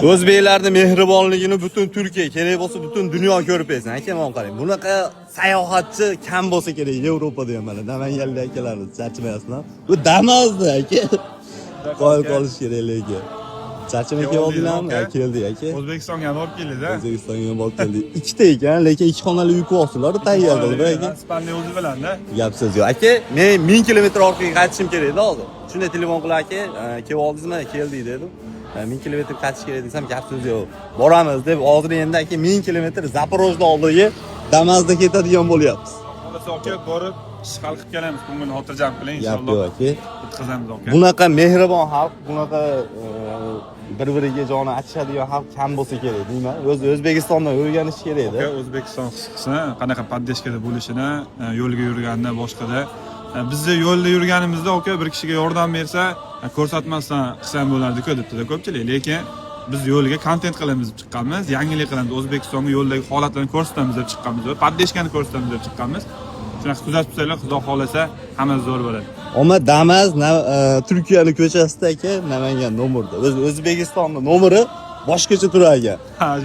O'zbeklarning mehribonligini butun Turkiya, kerak bo'lsa butun dunyo ko'rib bersin. Aka, men qarang. Bunaqa sayohatchi kam bo'lsa kerak Yevropada ham mana Namanganlik akalarimiz charchamayapsizlar. Bu Damazda aka. Qo'l qolish kerak lekin. Charchamay keldinglarmi? Keldik aka. O'zbekistonga ham olib keldi-da. O'zbekistonga ham olib keldik. Ikkita ekan, lekin ikki xonali uy qo'yibsizlar, tayyor qilib aka. Ispanli o'zi bilan-da. Gap so'z yo'q. Aka, men 1000 kilometr orqaga qaytishim kerak-da hozir. Shunday telefon qilib aka, kelib oldingizmi? Keldik dedim. 1000 kilometr qaytish kerak desam, gap so'z yo'q. Boramiz deb hozir endi aka 1000 kilometr Zaporojda oldiga Damazda ketadigan bo'lyapmiz. Xolos aka borib ish hal qilib kelamiz. Ko'ngilni xotirjam qiling Gap inshaalloh. yo'q aka. Bitkazamiz aka. Bunaqa mehribon xalq, bunaqa bir-biriga joni achishadigan xalq kam bo'lsa kerak, deyman. O'zbekistondan o'rganish kerak-da. Aka O'zbekiston xalqini qanaqa poddeshkada bo'lishini, yo'lga yurganda, boshqada bizni yo'lda yurganimizda aka bir kishiga yordam bersa, ko'rsatmasdan qilsam bo'lardi-ku debdi-da ko'pchilik. Lekin biz yo'lga kontent qilamiz deb chiqqanmiz, yangilik qilamiz, O'zbekistonga yo'ldagi holatlarni ko'rsatamiz deb chiqqanmiz, poddeshkani ko'rsatamiz deb chiqqanmiz. Shunaqa kuzatib tursanglar, Xudo xolasa hammasi zo'r bo'ladi. Ammo Damaz Turkiyaning ko'chasida aka, Namangan nomerda. O'zbekistonning nomeri boshqacha turar ekan.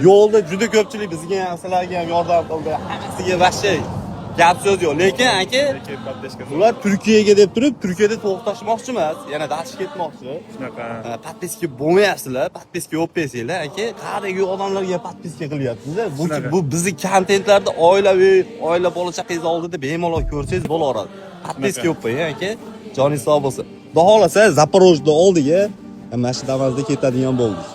Yo'lda juda ko'pchilik bizga ham, sizlarga ham yordam qildi. Hammasiga vahshay gap so'z yo'q. Lekin aka, ular Turkiyaga deb turib, Turkiyada to'xtashmoqchi emas, yana dash ketmoqchi. Shunaqa. Podpiska bo'lmayapsizlar, podpiska olib bersanglar, aka, qadagi odamlarga podpiska qilyapsiz-da. Bu bizning kontentlarda oila bola chaqangiz oldida bemalol ko'rsangiz bo'laveradi. Podpiska olib qo'ying, aka. Joningiz sog' bo'lsin. Xudo xolasa Zaporojda oldiga mana shu Damazda ketadigan bo'ldik.